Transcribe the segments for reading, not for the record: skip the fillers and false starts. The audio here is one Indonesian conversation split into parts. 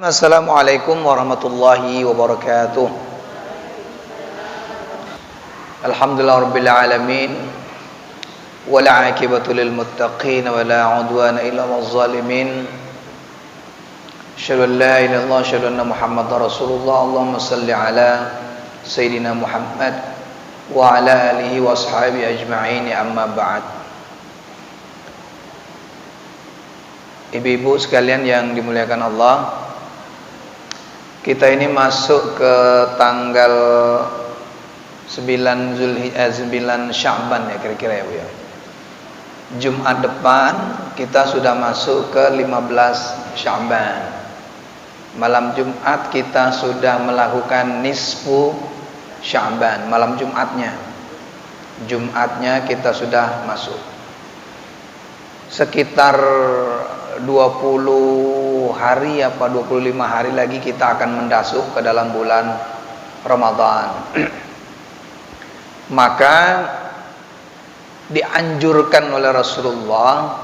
Assalamualaikum warahmatullahi wabarakatuh. Alhamdulillah rabbil alamin. Wal 'aqibatu lil muttaqin wa la 'udwana illa 'alal zalimin. Asyhadu an la ilaha illallah, asyhadu anna Muhammadar Rasulullah. Allahumma shalli ala sayyidina Muhammad wa ala alihi wa ashabihi ajma'in, amma ba'd. Ibu-ibu sekalian yang dimuliakan Allah, kita ini masuk ke tanggal 9 Sya'ban ya kira-kira ya Bu ya. Jumat depan kita sudah masuk ke 15 Sya'ban. Malam Jumat kita sudah melakukan nisfu Sya'ban. Malam Jumatnya kita sudah masuk. Sekitar 20 hari apa 25 hari lagi kita akan mendasuk ke dalam bulan Ramadan. Maka dianjurkan oleh Rasulullah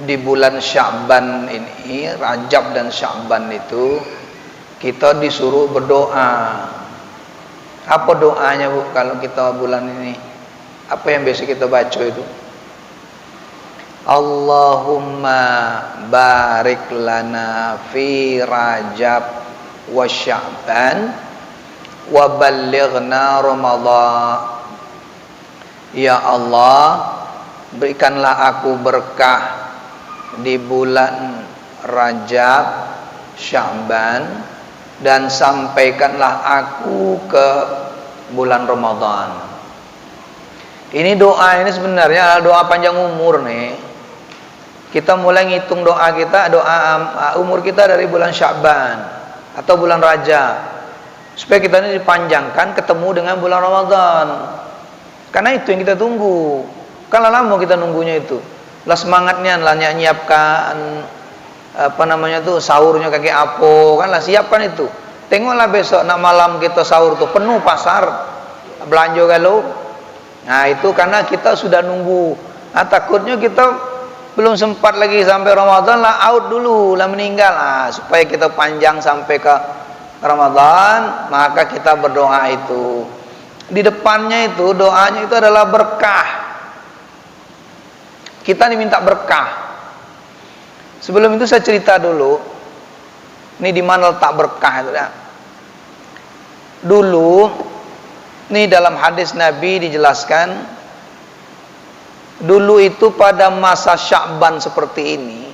di bulan Sya'ban ini, Rajab dan Sya'ban itu kita disuruh berdoa. Apa doanya Bu kalau kita bulan ini? Apa yang biasa kita baca itu? Allahumma barik lana fi Rajab wa Sya'ban wa ballighna Ramadan. Ya Allah, berikanlah aku berkah di bulan Rajab, Sya'ban, dan sampaikanlah aku ke bulan Ramadan. Ini doa ini sebenarnya doa panjang umur nih. Kita mulai ngitung doa kita, doa umur kita dari bulan Sya'ban atau bulan Rajab, supaya kita ini dipanjangkan ketemu dengan bulan Ramadan. Karena itu yang kita tunggu. Kan lama kita nunggunya itu. Lah semangatnya lah nyiapkan sahurnya kayak apa, kan lah siapkan itu. Tengoklah besok nak malam kita sahur tuh penuh pasar belanja galau. Nah itu karena kita sudah nunggu. Nah takutnya kita belum sempat lagi sampai Ramadan lah out dulu lah meninggal. Supaya kita panjang sampai ke Ramadan, maka kita berdoa itu. Di depannya itu doanya itu adalah berkah. Kita diminta berkah. Sebelum itu saya cerita dulu. Ini di mana letak berkah itu ya. Dulu nih dalam hadis Nabi dijelaskan, dulu itu pada masa Sya'ban seperti ini,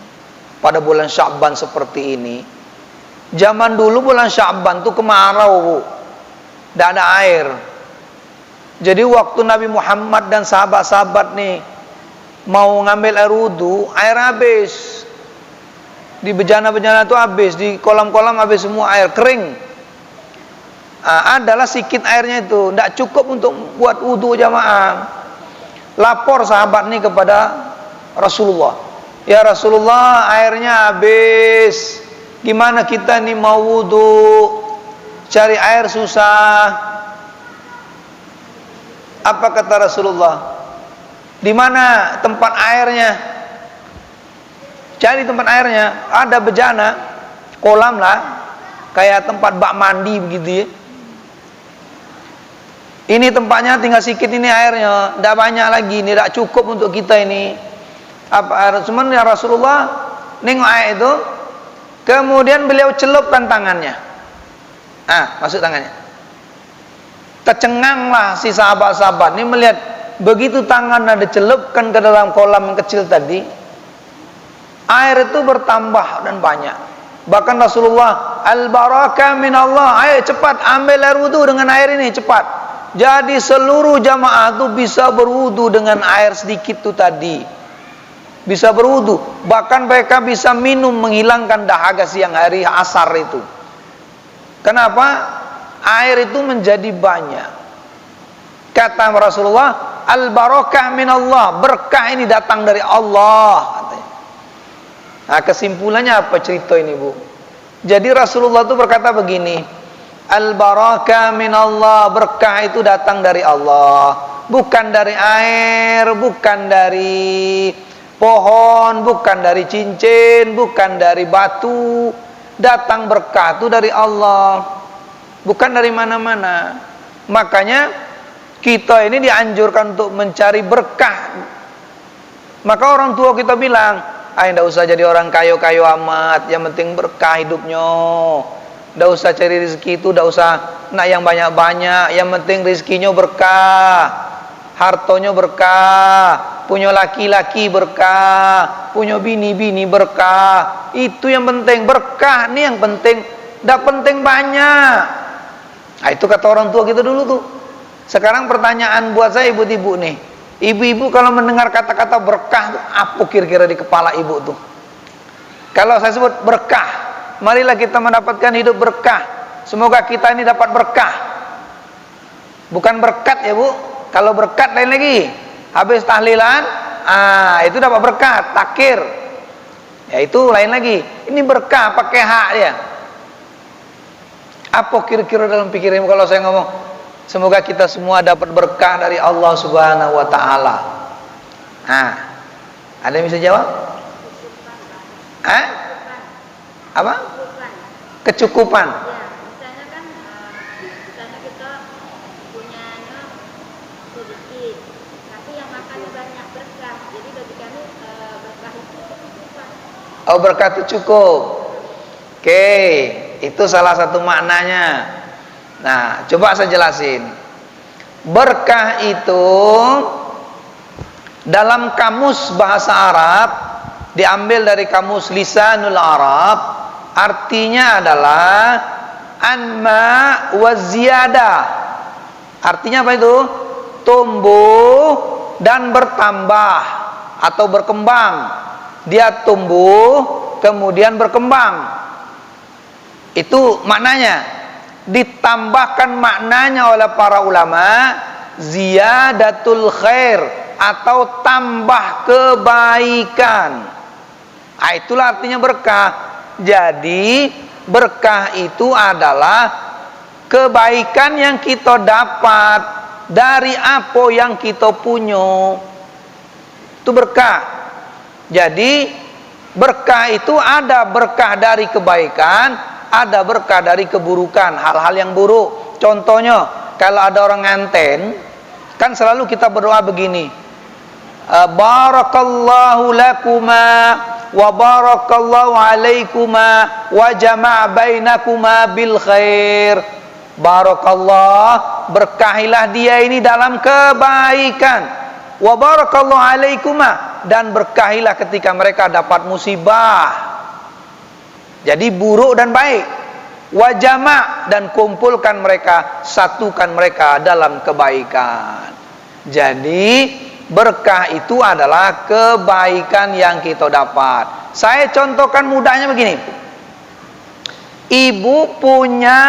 pada bulan Sya'ban seperti ini, zaman dulu bulan Sya'ban tuh kemarau Bu, tidak ada air. Jadi waktu Nabi Muhammad dan sahabat-sahabat nih mau ngambil air wudu, air habis. Di bejana-bejana itu habis, di kolam-kolam habis semua air, kering. Adalah sedikit airnya itu, tidak cukup untuk buat wudu jamaah. Lapor sahabat nih kepada Rasulullah, ya Rasulullah airnya habis, gimana kita nih mau wudu, cari air susah. Apa kata Rasulullah? Di mana tempat airnya? Cari tempat airnya. Ada bejana, kolam lah, kayak tempat bak mandi begitu ya. Ini tempatnya tinggal sedikit ini airnya, tidak banyak lagi, ini tidak cukup untuk kita ini. Apa air? Cuman ya Rasulullah nengok air itu, kemudian beliau celupkan tangannya. Masuk tangannya. Tercenganglah si sahabat-sahabat ini melihat begitu tangan ada celupkan ke dalam kolam yang kecil tadi, air itu bertambah dan banyak. Bahkan Rasulullah, al-barakah min Allah, ayo cepat ambil air wudu dengan air ini cepat. Jadi seluruh jamaah itu bisa berwudu dengan air sedikit itu tadi. Bisa berwudu. Bahkan mereka bisa minum menghilangkan dahaga siang hari asar itu. Kenapa? Air itu menjadi banyak. Kata Rasulullah, al-barakah min Allah, berkah ini datang dari Allah katanya. Nah kesimpulannya apa cerita ini Bu? Jadi Rasulullah itu berkata begini, al-barakah min Allah, berkah itu datang dari Allah, bukan dari air, bukan dari pohon, bukan dari cincin, bukan dari batu, Datang berkah itu dari Allah, bukan dari mana-mana. Makanya kita ini dianjurkan untuk mencari berkah. Maka orang tua kita bilang, tidak usah jadi orang kayo-kayo amat, yang penting berkah hidupnya. Tidak usah cari rezeki itu, tidak usah nak yang banyak-banyak, yang penting rezekinya berkah, hartonya berkah, punya laki-laki berkah, punya bini-bini berkah. Itu yang penting, berkah nih yang penting. Tidak penting banyak. Nah, itu kata orang tua kita dulu tuh. Sekarang pertanyaan buat saya ibu-ibu nih, ibu-ibu kalau mendengar kata-kata berkah tuh, apa kira-kira di kepala ibu tuh? Kalau saya sebut berkah, marilah kita mendapatkan hidup berkah. Semoga kita ini dapat berkah. Bukan berkat ya bu. Kalau berkat lain lagi. Habis tahlilan, itu dapat berkat, takir. Ya itu lain lagi. Ini berkah pakai hak dia. Apa kira-kira dalam pikiranmu kalau saya ngomong semoga kita semua dapat berkah dari Allah Subhanahu wa taala? Ada yang bisa jawab? Apa? Kecukupan. Ya, misalnya kan misalnya kita punyanya sedikit, tapi yang makannya banyak berkah. Jadi bagi kami berkah itu kecukupan. Oh, berkah itu cukup. Oke, itu salah satu maknanya. Nah, coba saya jelasin. Berkah itu dalam kamus bahasa Arab, diambil dari kamus Lisanul Arab, artinya adalah anma wa ziyadah. Artinya apa itu? Tumbuh dan bertambah atau berkembang. Dia tumbuh kemudian berkembang. Itu maknanya. Ditambahkan maknanya oleh para ulama ziyadatul khair atau tambah kebaikan. Itulah artinya berkah. Jadi berkah itu adalah kebaikan yang kita dapat dari apa yang kita punya. Itu berkah. Jadi berkah itu ada berkah dari kebaikan, ada berkah dari keburukan, hal-hal yang buruk. Contohnya, kalau ada orang nganten, kan selalu kita berdoa begini, barakallahu lakuma wa barakallahu alaikuma wa jama' bainakuma bil khair. Barakallah, berkahilah dia ini dalam kebaikan. Wa barakallahu alaikuma, dan berkahilah ketika mereka dapat musibah. Jadi buruk dan baik. Wa jama', dan kumpulkan mereka, satukan mereka dalam kebaikan. Jadi berkah itu adalah kebaikan yang kita dapat. Saya contohkan mudahnya begini. Ibu punya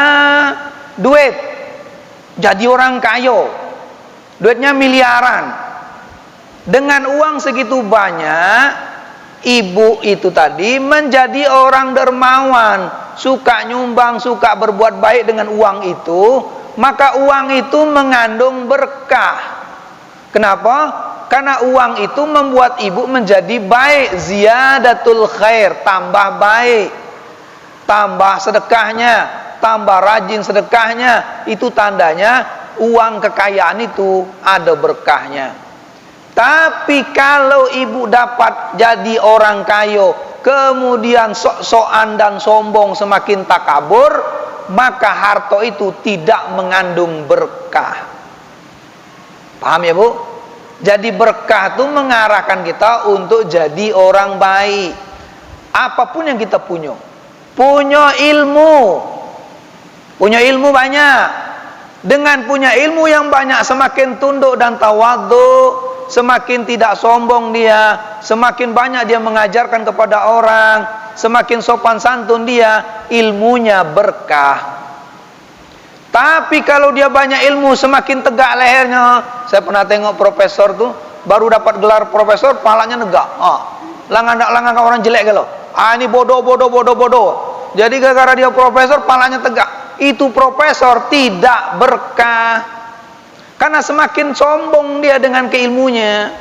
duit, jadi orang kaya, duitnya miliaran. Dengan uang segitu banyak, ibu itu tadi menjadi orang dermawan, suka nyumbang, suka berbuat baik dengan uang itu, maka uang itu mengandung berkah. Kenapa? Karena uang itu membuat ibu menjadi baik, ziyadatul khair, tambah baik, tambah sedekahnya, tambah rajin sedekahnya. Itu tandanya uang kekayaan itu ada berkahnya. Tapi kalau ibu dapat jadi orang kaya, kemudian sok-sokan dan sombong, semakin takabur, maka harta itu tidak mengandung berkah. Paham ya bu? Jadi berkah itu mengarahkan kita untuk jadi orang baik. Apapun yang kita punya. Punya ilmu banyak. Dengan punya ilmu yang banyak, semakin tunduk dan tawadhu, semakin tidak sombong dia, semakin banyak dia mengajarkan kepada orang, semakin sopan santun dia, ilmunya berkah. Tapi kalau dia banyak ilmu, semakin tegak lehernya. Saya pernah tengok profesor tuh, baru dapat gelar profesor, palanya negak. Langan orang jelek kalau. Ini bodoh. Jadi gara-gara dia profesor, palanya tegak. Itu profesor tidak berkah. Karena semakin sombong dia dengan keilmunya.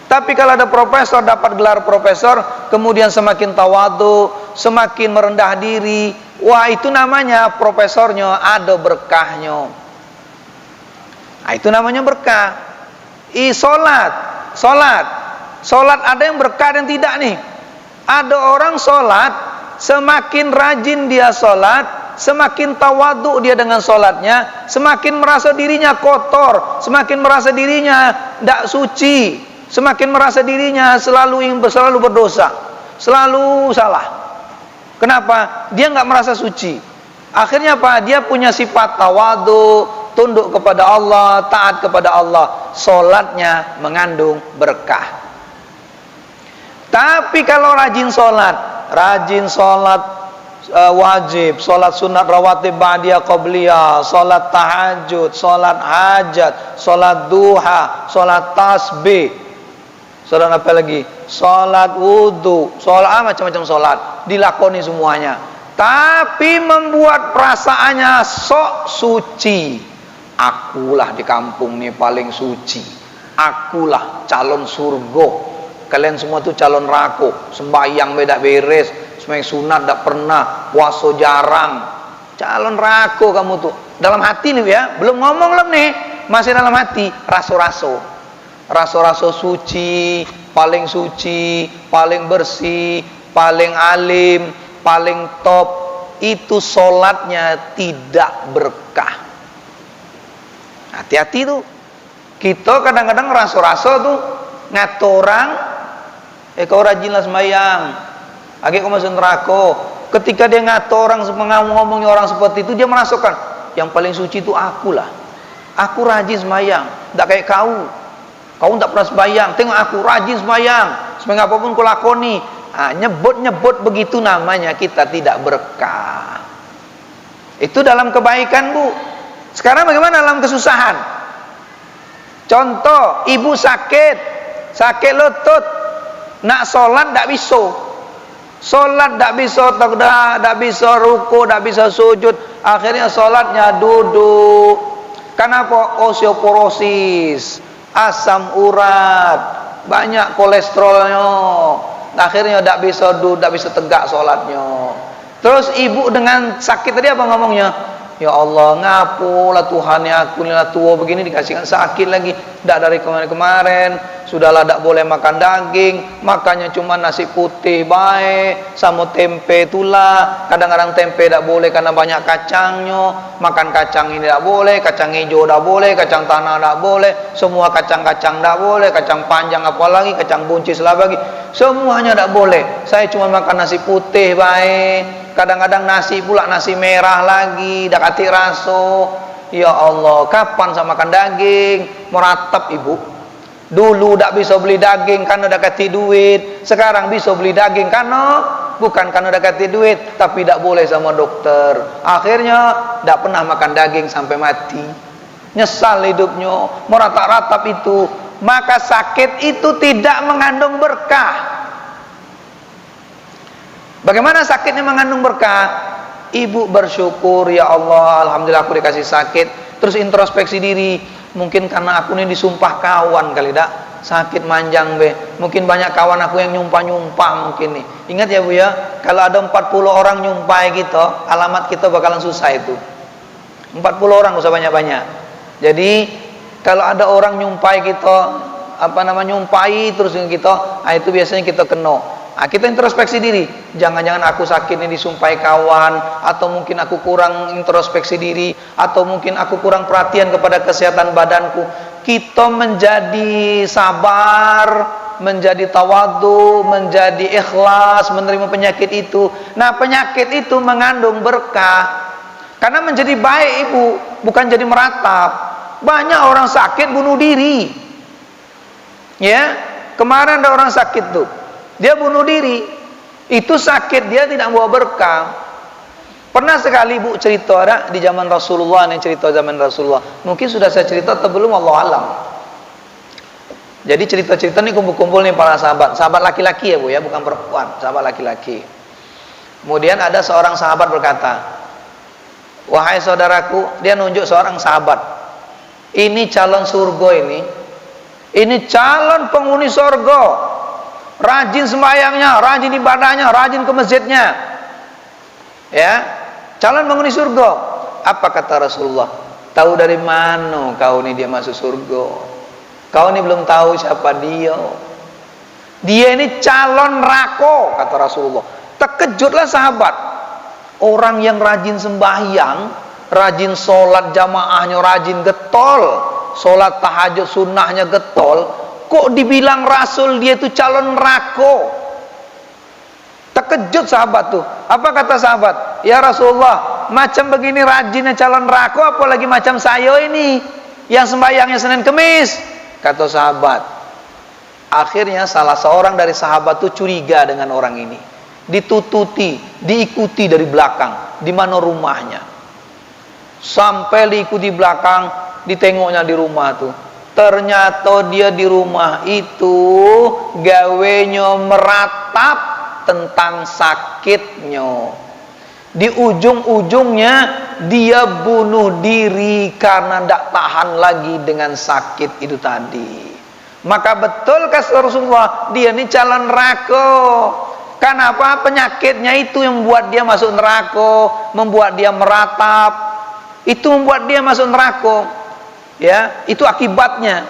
Tapi kalau ada profesor dapat gelar profesor, kemudian semakin tawadhu, semakin merendah diri. Wah, itu namanya profesornya ada berkahnya. Nah, itu namanya berkah. Solat ada yang berkah dan tidak nih. Ada orang solat, semakin rajin dia solat, semakin tawaduk dia dengan solatnya, semakin merasa dirinya kotor, semakin merasa dirinya tidak suci, semakin merasa dirinya selalu berdosa, selalu salah. Kenapa? Dia nggak merasa suci. Akhirnya apa? Dia punya sifat tawaduk, tunduk kepada Allah, taat kepada Allah. Solatnya mengandung berkah. Tapi kalau rajin solat wajib, solat sunat rawatib ba'diyah qabliyah, solat tahajud, solat hajat, solat duha, solat tasbih, solat apa lagi? Solat wudu, solat macam-macam solat, dilakoni semuanya. Tapi membuat perasaannya sok suci. Akulah di kampung nih paling suci. Akulah calon surga. Kalian semua tuh calon rako, sembahyang beda beres, sembahyang sunat tidak pernah, puasa jarang. Calon rako kamu tuh. Dalam hati nih ya, belum ngomong belum nih, masih dalam hati, raso-raso suci, paling bersih, paling alim, paling top. Itu solatnya tidak berkah. Hati-hati tuh. Kita kadang-kadang raso-raso tuh ngatur orang, kau rajinlah sembahyang, kau masuk neraka. Ketika dia ngatur orang, ngomongnya orang seperti itu, dia merasakan yang paling suci itu akulah. Aku rajin sembahyang, tidak kayak kau. Kau tidak pernah sembahyang. Tengok aku rajin sembahyang, sembahyang apapun kau lakoni. Nyebut begitu namanya kita tidak berkah. Itu dalam kebaikan, Bu. Sekarang bagaimana dalam kesusahan? Contoh, ibu sakit lutut, nak solat tidak bisa. Solat tidak bisa, tidak bisa ruku, tidak bisa sujud. Akhirnya solatnya duduk. Kenapa? Osteoporosis, asam urat, banyak kolesterolnya. Akhirnya tidak bisa duduk, tidak bisa tegak solatnya. Terus ibu dengan sakit tadi apa ngomongnya? Ya Allah, ngapulah Tuhan ya, aku ini tua begini dikasihkan sakit lagi. Tidak dari kemarin-kemarin, sudahlah tidak boleh makan daging, makannya cuma nasi putih baik, sama tempe itulah. Kadang-kadang tempe tidak boleh karena banyak kacangnya. Makan kacang ini tidak boleh, kacang hijau tidak boleh, kacang tanah tidak boleh, semua kacang-kacang tidak boleh, kacang panjang apalagi, kacang buncis lah bagi. Semuanya tidak boleh. Saya cuma makan nasi putih baik. Kadang-kadang nasi pula, nasi merah lagi, dak ati raso. Ya Allah, kapan saya makan daging? Meratap ibu. Dulu dak bisa beli daging karena dak ati duit. Sekarang bisa beli daging karena bukan karena dak ati duit, tapi dak boleh sama dokter. Akhirnya dak pernah makan daging sampai mati. Nyesal hidupnya, meratap-ratap itu. Maka sakit itu tidak mengandung berkah. Bagaimana sakitnya mengandung berkah? Ibu bersyukur, ya Allah, alhamdulillah aku dikasih sakit. Terus introspeksi diri, mungkin karena aku ini disumpah kawan kali dak, sakit manjang be. Mungkin banyak kawan aku yang nyumpah mungkin nih. Ingat ya Bu ya, kalau ada 40 orang nyumpah gitu, alamat kita bakalan susah itu. 40 orang usah banyak-banyak. Jadi kalau ada orang nyumpahi kita, nyumpahi terus kita, itu biasanya kita kena. Kita introspeksi diri, jangan-jangan aku sakit ini disumpahi kawan, atau mungkin aku kurang introspeksi diri, atau mungkin aku kurang perhatian kepada kesehatan badanku. Kita menjadi sabar, menjadi tawadu, menjadi ikhlas menerima penyakit itu. Nah, penyakit itu mengandung berkah. Karena menjadi baik ibu, bukan jadi meratap. Banyak orang sakit bunuh diri. Ya, kemarin ada orang sakit tuh. Dia bunuh diri. Itu sakit dia tidak bawa berkah. Pernah sekali ibu cerita ada di zaman Rasulullah, ini cerita zaman Rasulullah. Mungkin sudah saya cerita atau belum, Allah alam. Jadi cerita-cerita ini kumpul-kumpul nih para sahabat. Sahabat laki-laki ya Bu ya, bukan perempuan, sahabat laki-laki. Kemudian ada seorang sahabat berkata, wahai saudaraku, dia nunjuk seorang sahabat. Ini calon surga ini calon penghuni surga. rajin sembahyangnya, rajin ibadahnya, rajin ke masjidnya. Ya, calon penghuni surga. Apa kata Rasulullah? Tahu dari mana kau ini dia masuk surga? Kau ini belum tahu siapa dia. Dia ini calon neraka, kata Rasulullah. Terkejutlah sahabat. Orang yang rajin sembahyang, rajin sholat jamaahnya, rajin getol, sholat tahajud sunnahnya getol, kok dibilang Rasul dia itu calon neraka? Terkejut sahabat tuh. Apa kata sahabat? Ya Rasulullah, macam begini rajinnya calon neraka, apalagi macam saya ini yang sembahyangnya Senin Kemis. Kata sahabat. Akhirnya salah seorang dari sahabat tuh curiga dengan orang ini. Ditututi, diikuti dari belakang, di mana rumahnya. Sampai diikuti belakang, ditengoknya di rumah tuh. Ternyata dia di rumah itu gawenya meratap tentang sakitnya. Di ujung-ujungnya dia bunuh diri karena tidak tahan lagi dengan sakit itu tadi. Maka betul kata Rasulullah, dia ini calon neraka. Kenapa? Penyakitnya itu yang membuat dia masuk neraka, membuat dia meratap. Itu membuat dia masuk neraka. Ya, itu akibatnya.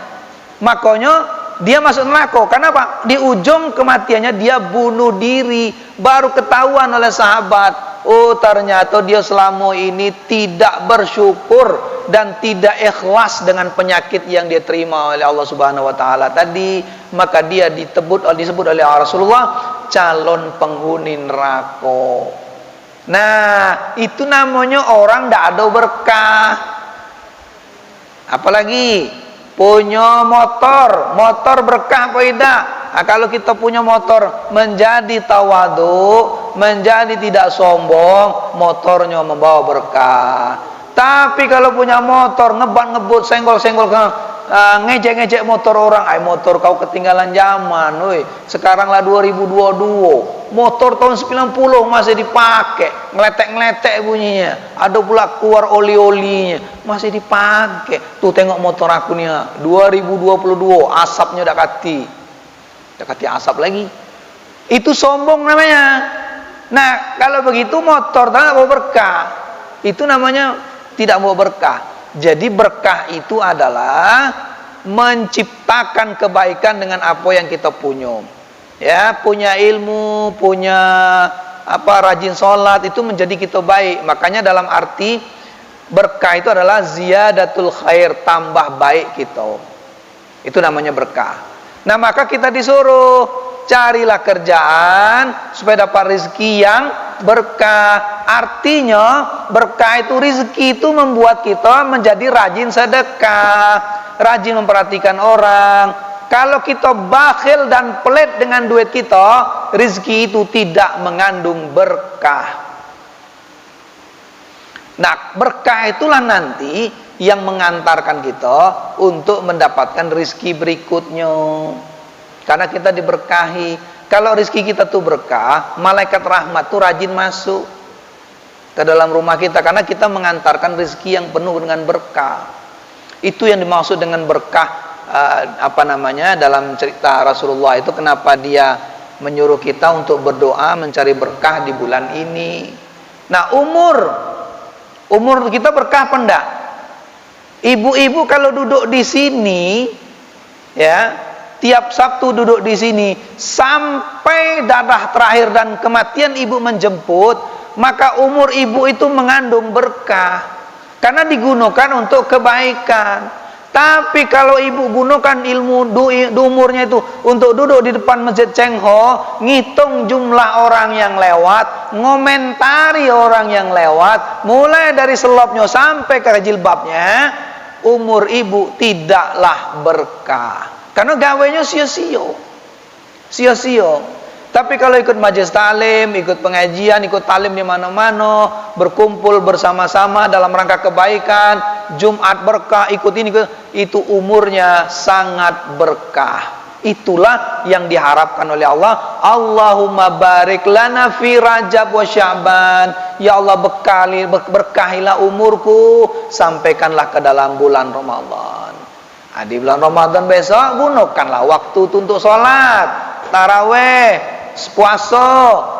Makanya dia masuk neraka. Kenapa? Di ujung kematiannya dia bunuh diri. Baru ketahuan oleh sahabat, oh ternyata dia selama ini tidak bersyukur dan tidak ikhlas dengan penyakit yang dia terima oleh Allah Subhanahu wa taala tadi. Maka dia disebut oleh Rasulullah calon penghuni neraka. Nah, itu namanya orang tidak ada berkah. Apalagi punya motor berkah apa tidak? Nah, kalau kita punya motor menjadi tawadu, menjadi tidak sombong, motornya membawa berkah. Tapi kalau punya motor ngebut, senggol-senggol, ngejek-ngejek motor orang, motor kau ketinggalan zaman, woi. Sekarang lah 2022, motor tahun 90 masih dipakai, ngeletek-ngeletek bunyinya, ada pula keluar oli-olinya, masih dipakai. Tuh tengok motor aku nih, 2022, asapnya udah kati asap lagi. Itu sombong namanya. Nah, kalau begitu motor tak mau berkah. Itu namanya tidak mau berkah. Jadi berkah itu adalah menciptakan kebaikan dengan apa yang kita punya. Ya, punya ilmu, punya rajin sholat, itu menjadi kita baik. Makanya dalam arti berkah itu adalah ziyadatul khair, tambah baik kita. Itu namanya berkah. Nah, maka kita disuruh carilah kerjaan supaya dapat rezeki yang berkah. Artinya berkah itu, rezeki itu membuat kita menjadi rajin sedekah, rajin memperhatikan orang. Kalau kita bakhil dan pelit dengan duit kita, rezeki itu tidak mengandung berkah. Nah, berkah itulah nanti yang mengantarkan kita untuk mendapatkan rezeki berikutnya. Karena kita diberkahi. Kalau rezeki kita tuh berkah, malaikat rahmat tuh rajin masuk ke dalam rumah kita, karena kita mengantarkan rezeki yang penuh dengan berkah. Itu yang dimaksud dengan berkah. Dalam cerita Rasulullah itu, kenapa dia menyuruh kita untuk berdoa mencari berkah di bulan ini. Nah, umur kita berkah apa enggak? Ibu-ibu kalau duduk di sini, ya, tiap Sabtu duduk di sini sampai darah terakhir dan kematian ibu menjemput, maka umur ibu itu mengandung berkah karena digunakan untuk kebaikan. Tapi kalau ibu gunakan ilmu umurnya itu untuk duduk di depan Masjid Cheng Ho, ngitung jumlah orang yang lewat, ngomentari orang yang lewat, mulai dari selopnya sampai ke jilbabnya, umur ibu tidaklah berkah. Karena gawainya sia-sia. Tapi kalau ikut majelis talim, ikut pengajian, ikut talim di mana-mana, berkumpul bersama-sama dalam rangka kebaikan, Jumat berkah, ikut ini, itu umurnya sangat berkah. Itulah yang diharapkan oleh Allah. Allahumma barik lana fi Rajab wa Sya'ban. Ya Allah, berkahilah umurku, sampaikanlah ke dalam bulan Ramadan. Di bulan Ramadan besok gunakanlah waktu untuk sholat, taraweh, puasa,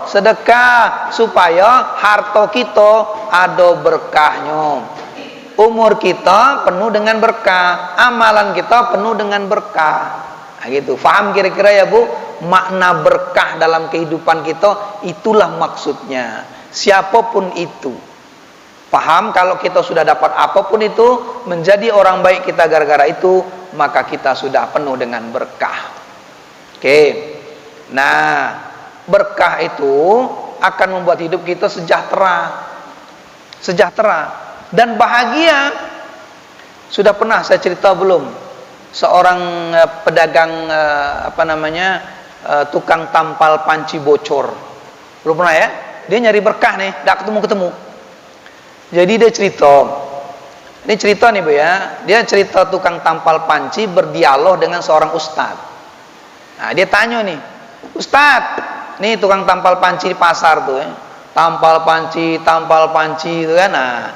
sedekah, supaya harta kita ada berkahnya, umur kita penuh dengan berkah, amalan kita penuh dengan berkah. Nah, gitu. Faham kira-kira ya Bu? Makna berkah dalam kehidupan kita, itulah maksudnya. Siapapun itu, paham, kalau kita sudah dapat apapun itu, menjadi orang baik kita gara-gara itu, maka kita sudah penuh dengan berkah. Oke. Nah, berkah itu akan membuat hidup kita sejahtera. Sejahtera dan bahagia. Sudah pernah saya cerita belum? Seorang pedagang tukang tampal panci bocor. Belum pernah ya? Dia nyari berkah nih, enggak ketemu-ketemu. Jadi dia cerita. Ini cerita nih Bu ya. Dia cerita tukang tampal panci berdialog dengan seorang ustadz. Nah, dia tanya nih, "Ustadz, nih tukang tampal panci di pasar tuh ya. Tampal panci itu kan. Nah,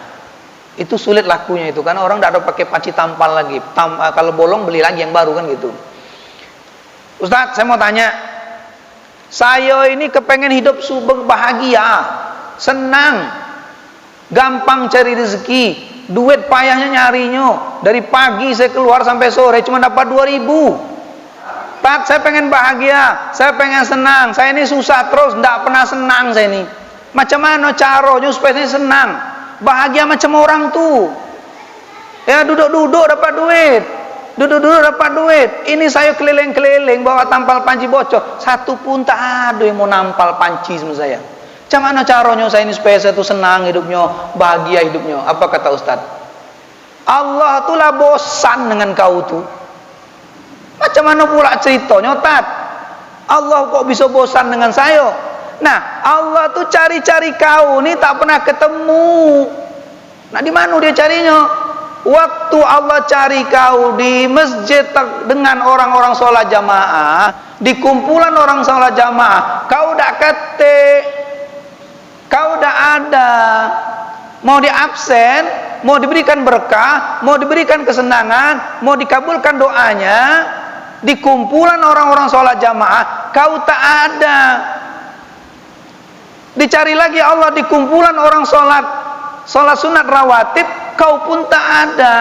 itu sulit lakunya itu kan, orang tidak ada pakai panci tampal lagi. Kalau bolong beli lagi yang baru kan gitu. Ustadz, saya mau tanya, saya ini kepengen hidup bahagia, senang, gampang cari rezeki, duit payahnya nyarinya, dari pagi saya keluar sampai sore cuma dapat 2.000. Tat, saya pengen bahagia, saya pengen senang, saya ini susah terus, tidak pernah senang saya ini. Macam mana caranya supaya saya senang, bahagia macam orang tuh? Ya duduk-duduk dapat duit, duduk-duduk dapat duit. Ini saya keliling-keliling bawa tampal panci bocor, satu pun tak ada yang mau nampal panci sama saya. Macam mana caranya saya ini supaya saya tuh senang hidupnya, bahagia hidupnya? Apa kata Ustaz? Allah tuh lah bosan dengan kau tuh. Macam mana pula ceritanya, Tat? Allah kok bisa bosan dengan saya? Nah, Allah tuh cari-cari kau nih tak pernah ketemu. Nah, di mana dia carinya? Waktu Allah cari kau di masjid dengan orang-orang sholat jamaah, di kumpulan orang sholat jamaah, kau dak ketik, kau dak ada. Mau di absen, mau diberikan berkah, mau diberikan kesenangan, mau dikabulkan doanya, di kumpulan orang-orang sholat jamaah, kau tak ada. Dicari lagi Allah di kumpulan orang sholat sunat rawatib, kau pun tak ada.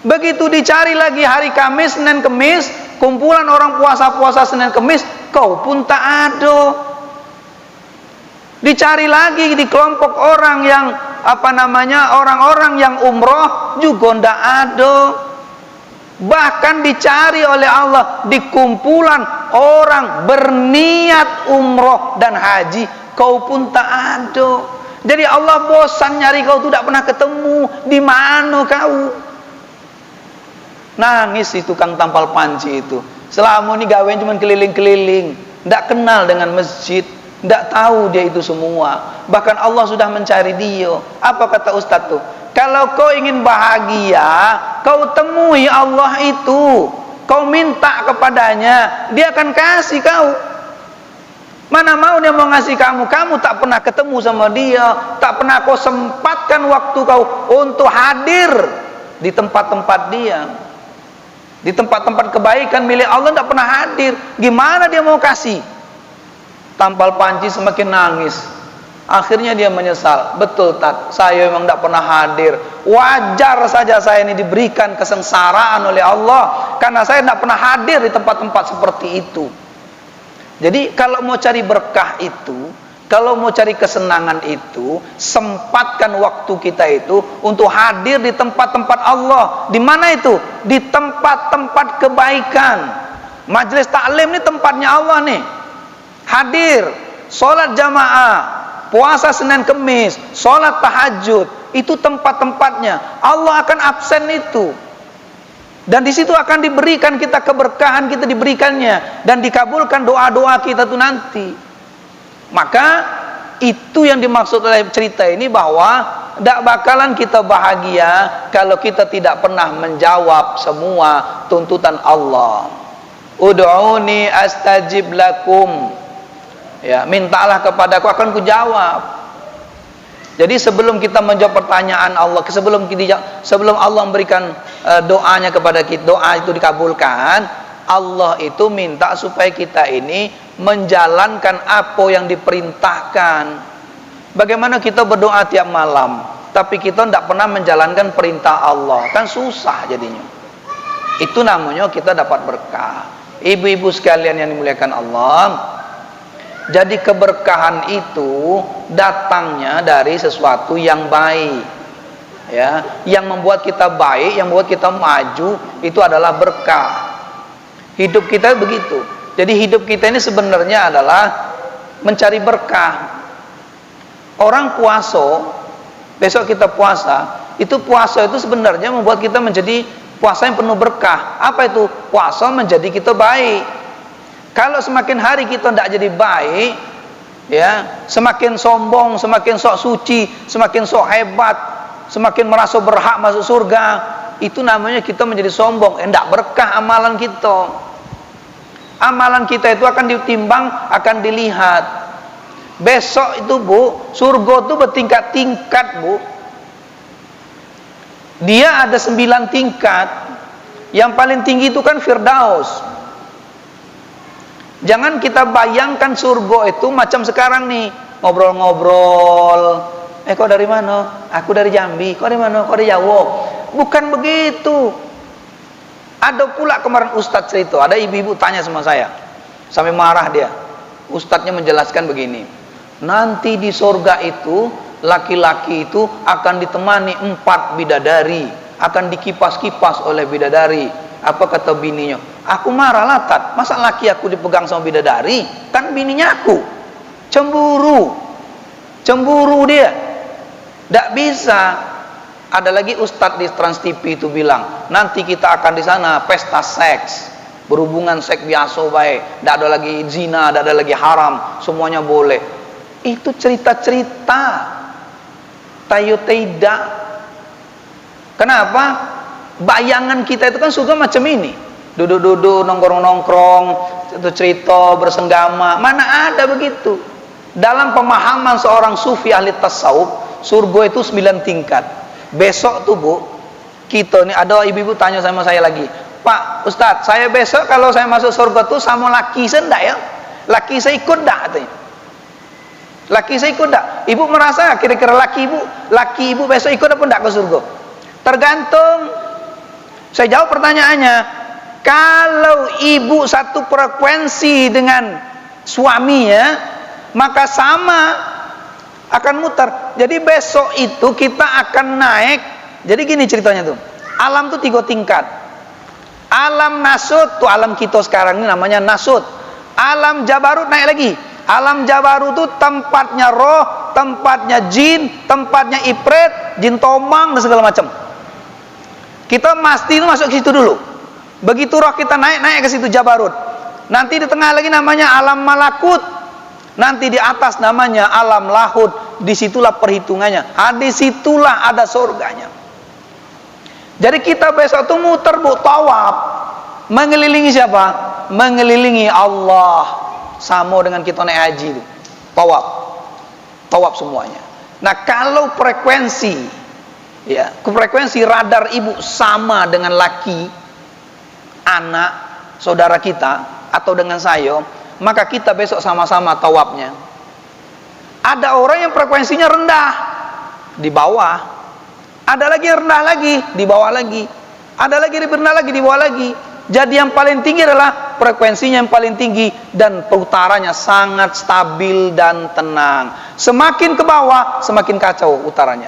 Begitu dicari lagi hari Kamis, Senin, Kemis, kumpulan orang puasa Senin, Kemis, kau pun tak ada. Dicari lagi di kelompok orang yang orang-orang yang umroh, juga ndak ada. Bahkan dicari oleh Allah di kumpulan orang berniat umroh dan haji, kau pun tak ada. Jadi Allah bosan nyari kau tu, tak pernah ketemu. Di mana kau? Nangis si tukang tampal panci itu. Selama ini gawean cuma keliling-keliling, tak kenal dengan masjid, tak tahu dia itu semua. Bahkan Allah sudah mencari dia. Apa kata Ustaz tuh? Kalau kau ingin bahagia, kau temui Allah itu, kau minta kepadanya, dia akan kasih kau. Mana mau dia mau ngasih kamu? Kamu tak pernah ketemu sama dia, tak pernah kau sempatkan waktu kau untuk hadir di tempat-tempat dia, di tempat-tempat kebaikan milik Allah, tak pernah hadir. Gimana dia mau kasih? Tampal panci semakin nangis. Akhirnya dia menyesal. Betul Tat, saya memang tak pernah hadir. Wajar saja saya ini diberikan kesengsaraan oleh Allah, karena saya tak pernah hadir di tempat-tempat seperti itu. Jadi kalau mau cari berkah itu, kalau mau cari kesenangan itu, sempatkan waktu kita itu untuk hadir di tempat-tempat Allah. Di mana itu? Di tempat-tempat kebaikan. Majelis taklim ini tempatnya Allah nih. Hadir, sholat jamaah, puasa Senin Kemis, sholat tahajud, itu tempat-tempatnya. Allah akan absen itu. Dan di situ akan diberikan kita keberkahan, kita diberikannya, dan dikabulkan doa-doa kita tuh nanti. Maka itu yang dimaksud oleh cerita ini, bahwa tidak bakalan kita bahagia kalau kita tidak pernah menjawab semua tuntutan Allah. Ud'uni astajib lakum. Ya, mintalah kepadaku akan kujawab. Jadi sebelum kita menjawab pertanyaan Allah, sebelum Allah memberikan doanya kepada kita, doa itu dikabulkan, Allah itu minta supaya kita ini menjalankan apa yang diperintahkan. Bagaimana kita berdoa tiap malam, tapi kita tidak pernah menjalankan perintah Allah, kan susah jadinya. Itu namanya kita dapat berkah. Ibu-ibu sekalian yang dimuliakan Allah, jadi keberkahan itu datangnya dari sesuatu yang baik, ya, yang membuat kita baik, yang membuat kita maju, itu adalah berkah. Hidup kita begitu. Jadi hidup kita ini sebenarnya adalah mencari berkah. Orang puasa, besok kita puasa, itu puasa itu sebenarnya membuat kita menjadi puasa yang penuh berkah. Apa itu? Puasa menjadi kita baik. Kalau semakin hari kita tidak jadi baik, ya, semakin sombong, semakin sok suci, semakin sok hebat, semakin merasa berhak masuk surga, itu namanya kita menjadi sombong. Tidak berkah amalan kita. Amalan kita itu akan ditimbang, akan dilihat. Besok itu Bu, surga itu bertingkat-tingkat Bu. Dia ada 9 tingkat. Yang paling tinggi itu kan Firdaus. Jangan kita bayangkan surga itu macam sekarang nih, ngobrol-ngobrol. Kau dari mana? Aku dari Jambi. Kau dari mana? Kau dari Jawa. Bukan begitu. Ada pula kemarin Ustadz cerita, ada ibu-ibu tanya sama saya, sampai marah dia. Ustadznya menjelaskan begini, nanti di surga itu laki-laki itu akan ditemani 4 bidadari, akan dikipas-kipas oleh bidadari. Apa kata bininya? Aku marah lah Tat, masa laki aku dipegang sama bidadari? Kan bininya aku. Cemburu dia. Tidak bisa. Ada lagi Ustadz di Trans TV itu bilang, nanti kita akan di sana pesta seks, berhubungan seks biasa baik, tidak ada lagi zina, tidak ada lagi haram, semuanya boleh. Itu cerita-cerita, tayo tidak. Kenapa? Bayangan kita itu kan surga macam ini, duduk-duduk, nongkrong-nongkrong, cerita bersenggama. Mana ada begitu? Dalam pemahaman seorang sufi ahli tasawuf, surga itu 9 tingkat. Besok tuh Bu, kita nih ada ibu-ibu tanya sama saya lagi, Pak Ustadz, saya besok kalau saya masuk surga tuh sama laki saya enggak ya? Laki saya ikut enggak katanya? Laki saya ikut enggak? Ibu merasa kira-kira laki ibu besok ikut apa enggak ke surga? Tergantung. Saya jawab pertanyaannya, kalau ibu satu frekuensi dengan suaminya, maka sama akan muter. Jadi besok itu kita akan naik. Jadi gini ceritanya tuh, alam tuh 3 tingkat. Alam nasut tuh alam kita sekarang ini namanya nasut. Alam jabarut naik lagi. Alam jabarut tuh tempatnya roh, tempatnya jin, tempatnya ifrit, jin tomang dan segala macam. Kita mesti itu masuk ke situ dulu. Begitu roh kita naik ke situ jabarut. Nanti di tengah lagi namanya alam malakut. Nanti di atas namanya alam lahud. Disitulah perhitungannya. Disitulah ada surganya. Jadi kita besok tuh muter Bu, tawaf. Mengelilingi siapa? Mengelilingi Allah. Sama dengan kita naik haji itu. Tawaf. Tawaf semuanya. Nah kalau frekuensi, ya, frekuensi radar ibu sama dengan laki, anak, saudara kita, atau dengan saya, maka kita besok sama-sama tawafnya. Ada orang yang frekuensinya rendah, di bawah. Ada lagi yang rendah lagi, di bawah lagi. Ada lagi yang rendah lagi, di bawah lagi. Jadi yang paling tinggi adalah frekuensinya yang paling tinggi dan putarannya sangat stabil dan tenang. Semakin ke bawah, semakin kacau utaranya.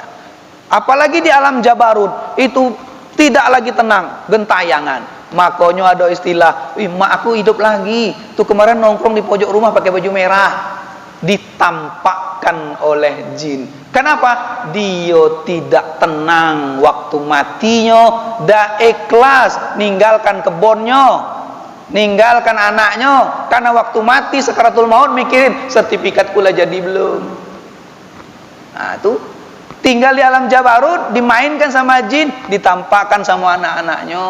Apalagi di alam jabarut, itu tidak lagi tenang, gentayangan. Makanya ada istilah, mak aku hidup lagi. Tuh kemarin nongkrong di pojok rumah pakai baju merah, ditampakkan oleh jin. Kenapa? Dia tidak tenang waktu matinya, dah ikhlas ninggalkan kebunnya, ninggalkan anaknya, karena waktu mati sakaratul maut mikirin sertifikat kula jadi belum. Nah tuh tinggal di alam jabarut, dimainkan sama jin, ditampakkan sama anak-anaknya.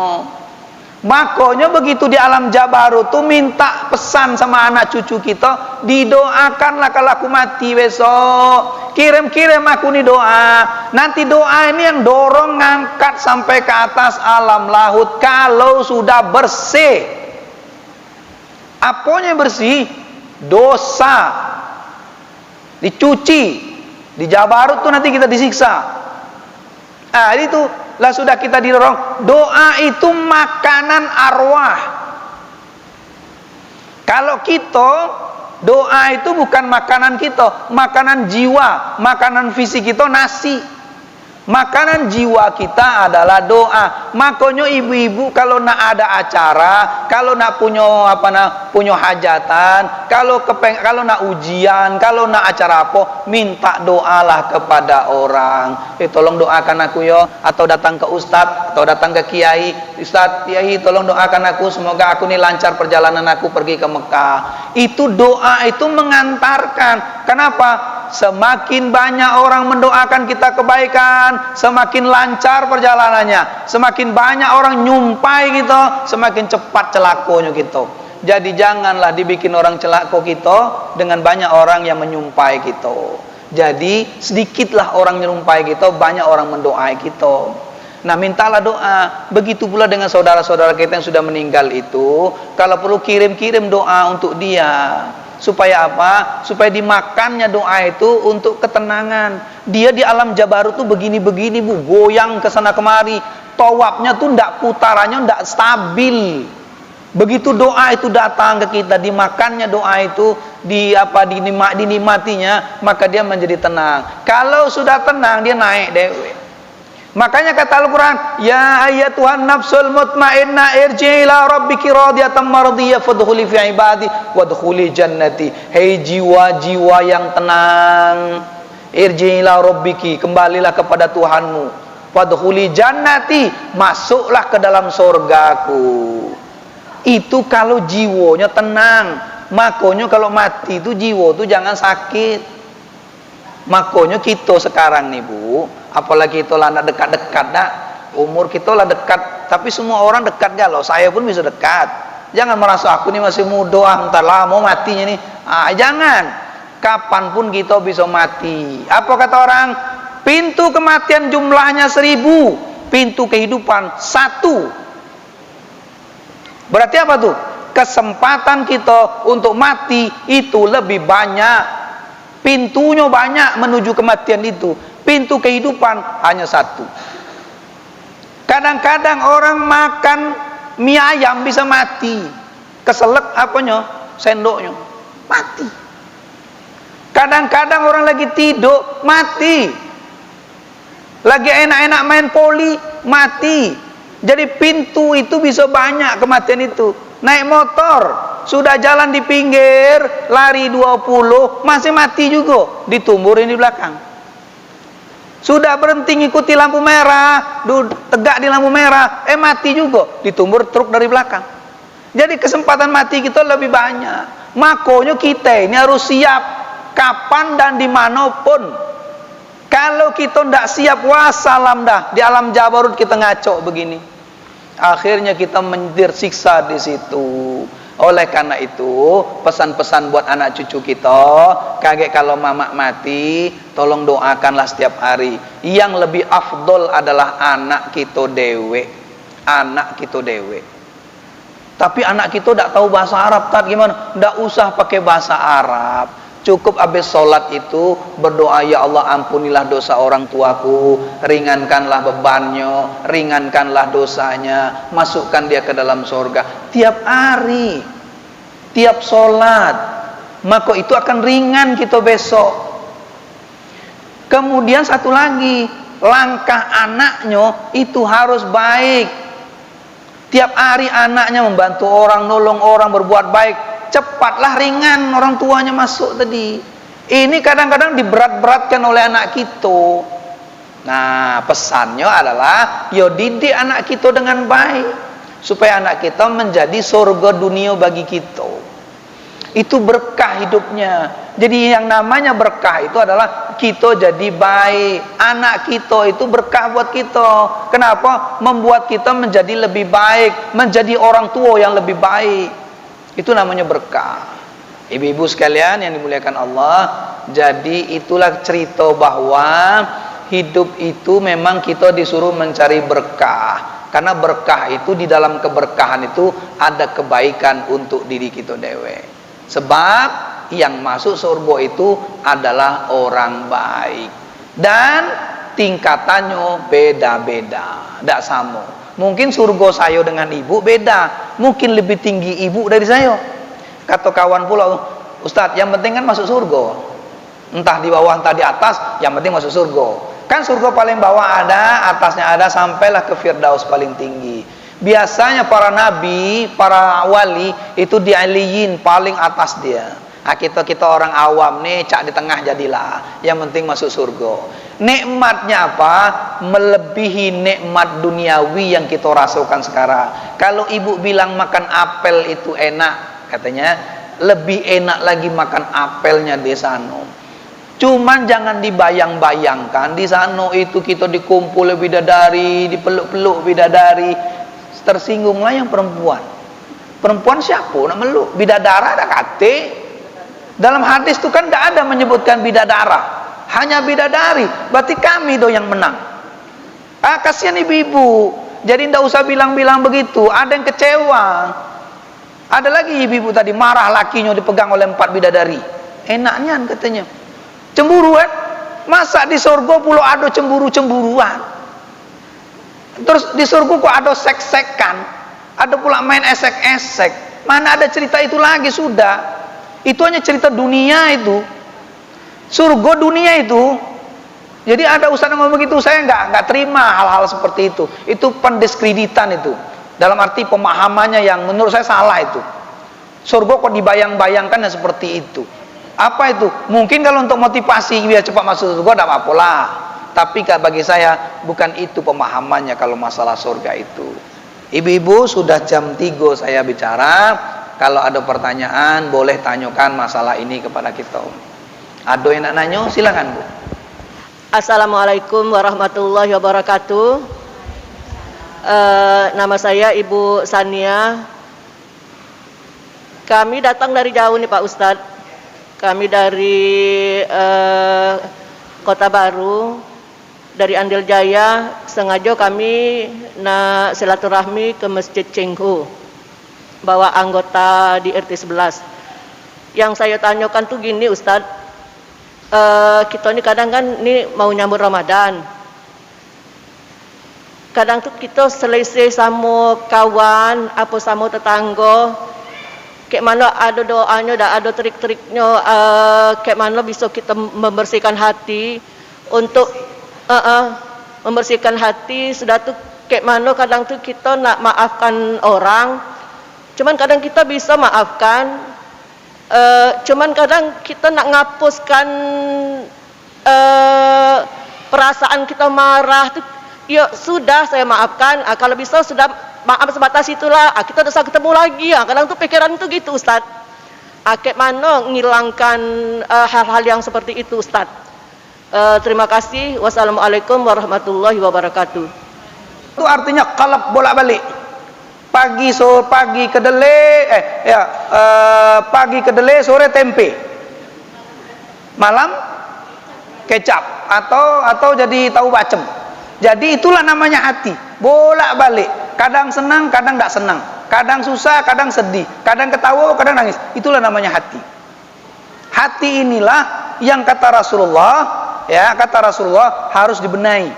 Makanya begitu di alam jabarut tuh minta pesan sama anak cucu kita, didoakanlah kalau aku mati besok, kirim aku nih doa. Nanti doa ini yang dorong ngangkat sampai ke atas alam lahut kalau sudah bersih. Apanya bersih? Dosa. Dicuci. Di Jabarut tuh nanti kita disiksa. Ah, itu lah sudah kita didorong. Doa itu makanan arwah. Kalau kita, doa itu bukan makanan kita, makanan jiwa, makanan fisik kita nasi. Makanan jiwa kita adalah doa. Makanya ibu-ibu kalau nak ada acara, kalau nak punya hajatan, kalau nak ujian, kalau nak acara apa, minta doalah kepada orang. Tolong doakan aku yo, atau datang ke ustadz, atau datang ke kiai. Ustadz, kiai, tolong doakan aku, semoga aku ini lancar perjalanan aku pergi ke Mekah. Itu doa itu mengantarkan. Kenapa? Semakin banyak orang mendoakan kita kebaikan, semakin lancar perjalanannya. Semakin banyak orang nyumpai kita, semakin cepat celakonya kita. Jadi janganlah dibikin orang celako kita dengan banyak orang yang menyumpai kita. Jadi sedikitlah orang menyumpai kita, banyak orang mendoai kita. Nah, mintalah doa. Begitu pula dengan saudara-saudara kita yang sudah meninggal itu, kalau perlu kirim-kirim doa untuk dia. Supaya apa? Supaya dimakannya doa itu untuk ketenangan. Dia di alam Jabarut tuh begini-begini bu, goyang ke sana kemari. Tawafnya tuh ndak, putarannya ndak stabil. Begitu doa itu datang ke kita, dimakannya doa itu, dinikmatinya, maka dia menjadi tenang. Kalau sudah tenang, dia naik dewe. Makanya kata Al-Quran, ya ayyatuhan nafsul mutmainnah irji'i ila rabbiki radiyatan mardiyah fadkhuli fi ibadi wadkhuli jannati. Hei jiwa-jiwa yang tenang, irji'i ila rabbiki, kembalilah kepada Tuhanmu, fadkhuli jannati, masuklah ke dalam surgaku. Itu kalau jiwanya tenang. Makanya kalau mati itu jiwa itu jangan sakit. Makanya kita sekarang nih bu, apalagi kita lah dekat-dekat dah, umur kita lah dekat, tapi semua orang dekat galau, saya pun bisa dekat. Jangan merasa aku nih masih muda, entar lama matinya nih. Jangan, kapanpun kita bisa mati. Apa kata orang? Pintu kematian jumlahnya 1000, pintu kehidupan 1. Berarti apa tuh? Kesempatan kita untuk mati itu lebih banyak. Pintunya banyak menuju kematian itu. Pintu kehidupan hanya 1. Kadang-kadang orang makan mie ayam bisa mati. Keselak apanya? Sendoknya. Mati. Kadang-kadang orang lagi tidur, mati. Lagi enak-enak main poli, mati. Jadi pintu itu bisa banyak kematian itu. Naik motor, sudah jalan di pinggir, lari 20, masih mati juga, ditumburin di belakang. Sudah berhenti ngikuti lampu merah, tegak di lampu merah, mati juga, ditumbur truk dari belakang. Jadi kesempatan mati kita lebih banyak. Makanya kita ini harus siap, kapan dan dimanapun. Kalau kita tidak siap, wassalam dah, di alam Jabarut kita ngaco begini. Akhirnya kita tersiksa di situ. Oleh karena itu, pesan-pesan buat anak cucu kita, kaget kalau mama mati, tolong doakanlah setiap hari. Yang lebih afdol adalah anak kita dewe. Anak kita dewe. Tapi anak kita tidak tahu bahasa Arab, tak gimana? Tidak usah pakai bahasa Arab. Cukup habis sholat itu berdoa, ya Allah ampunilah dosa orang tuaku, ringankanlah bebannya, ringankanlah dosanya, masukkan dia ke dalam surga. Tiap hari, tiap sholat, maka itu akan ringan kita besok. Kemudian satu lagi, langkah anaknya itu harus baik. Tiap hari anaknya membantu orang, nolong orang, berbuat baik. Cepatlah ringan orang tuanya masuk tadi. Ini kadang-kadang diberat-beratkan oleh anak kita. Nah, pesannya adalah yo didik anak kita dengan baik supaya anak kita menjadi surga dunia bagi kita. Itu berkah hidupnya. Jadi yang namanya berkah itu adalah kita jadi baik. Anak kita itu berkah buat kita. Kenapa? Membuat kita menjadi lebih baik, menjadi orang tua yang lebih baik. Itu namanya berkah. Ibu-ibu sekalian yang dimuliakan Allah, jadi itulah cerita bahwa hidup itu memang kita disuruh mencari berkah. Karena berkah itu, di dalam keberkahan itu ada kebaikan untuk diri kita dewe. Sebab yang masuk surga itu adalah orang baik. Dan tingkatannya beda-beda, tidak sama. Mungkin surga saya dengan ibu beda, mungkin lebih tinggi ibu dari saya. Kata kawan pula, Ustadz, yang penting kan masuk surga. Entah di bawah, entah di atas, yang penting masuk surga. Kan surga paling bawah ada, atasnya ada, sampailah ke Firdaus paling tinggi. Biasanya para nabi, para wali itu dialiyin paling atas dia. Nah, kita orang awam nih, cak di tengah jadilah. Yang penting masuk surga. Nikmatnya apa? Melebihi nikmat duniawi yang kita rasakan sekarang. Kalau ibu bilang makan apel itu enak, katanya lebih enak lagi makan apelnya di sana. Cuman jangan dibayang-bayangkan di sana itu kita dikumpul bidadari, dipeluk-peluk bidadari. Tersinggunglah yang perempuan. Perempuan siapa nak meluk? Bidadara ada kate. Dalam hadis itu kan tidak ada menyebutkan bidadara, hanya bidadari. Berarti kami yang menang. Kasihan ibu-ibu. Jadi tidak usah bilang-bilang begitu. Ada yang kecewa. Ada lagi ibu-ibu tadi marah lakinya dipegang oleh 4 bidadari. Enaknya katanya. Cemburuan. Masa di surga pula ada cemburu-cemburuan. Terus di surga kok ada sek-sekan. Ada pula main esek-esek. Mana ada cerita itu lagi sudah. Itu hanya cerita dunia itu. Surga dunia itu. Jadi ada ustaz ngomong begitu, saya nggak terima hal-hal seperti itu. Itu pendiskreditan itu. Dalam arti pemahamannya yang menurut saya salah itu. Surga kok dibayang-bayangkan seperti itu. Apa itu? Mungkin kalau untuk motivasi biar cepat masuk surga tidak apa-apa lah. Tapi bagi saya bukan itu pemahamannya kalau masalah surga itu. Ibu-ibu, sudah jam 3 saya bicara. Kalau ada pertanyaan boleh tanyakan masalah ini kepada kita. Ada yang nak nanya? Silakan Bu. Assalamualaikum warahmatullahi wabarakatuh. Nama saya Ibu Sania. Kami datang dari jauh nih Pak Ustadz. Kami dari Kota Baru, dari Andil Jaya. Sengaja kami nak silaturahmi ke Masjid Cengho, bawa anggota di RT 11. Yang saya tanyakan tuh gini Ustadz, kita ini kadang kan ini mau nyambut Ramadan. Kadang tuh kita selesai sama kawan, apa sama tetangga, kayak mana ada doanya dan ada trik-triknya, kayak mana bisa kita membersihkan hati untuk membersihkan hati. Sudah tuh kayak mana kadang tuh kita nak maafkan orang, cuman kadang kita bisa maafkan, cuman kadang kita nak ngapuskan perasaan kita marah tuh, ya sudah saya maafkan, kalau bisa sudah maaf sebatas itulah, kita udah ketemu lagi. Kadang tuh pikiran itu gitu Ustaz. Kayak mana ngilangkan hal-hal yang seperti itu Ustaz. Terima kasih. Wassalamualaikum warahmatullahi wabarakatuh. Itu artinya qalab bolak-balik. Pagi kedelai, sore tempe, malam kecap atau jadi tahu bacem. Jadi itulah namanya hati, bolak-balik. Kadang senang, kadang tidak senang. Kadang susah, kadang sedih. Kadang ketawa, kadang nangis. Itulah namanya hati. Hati inilah yang kata Rasulullah harus dibenahi.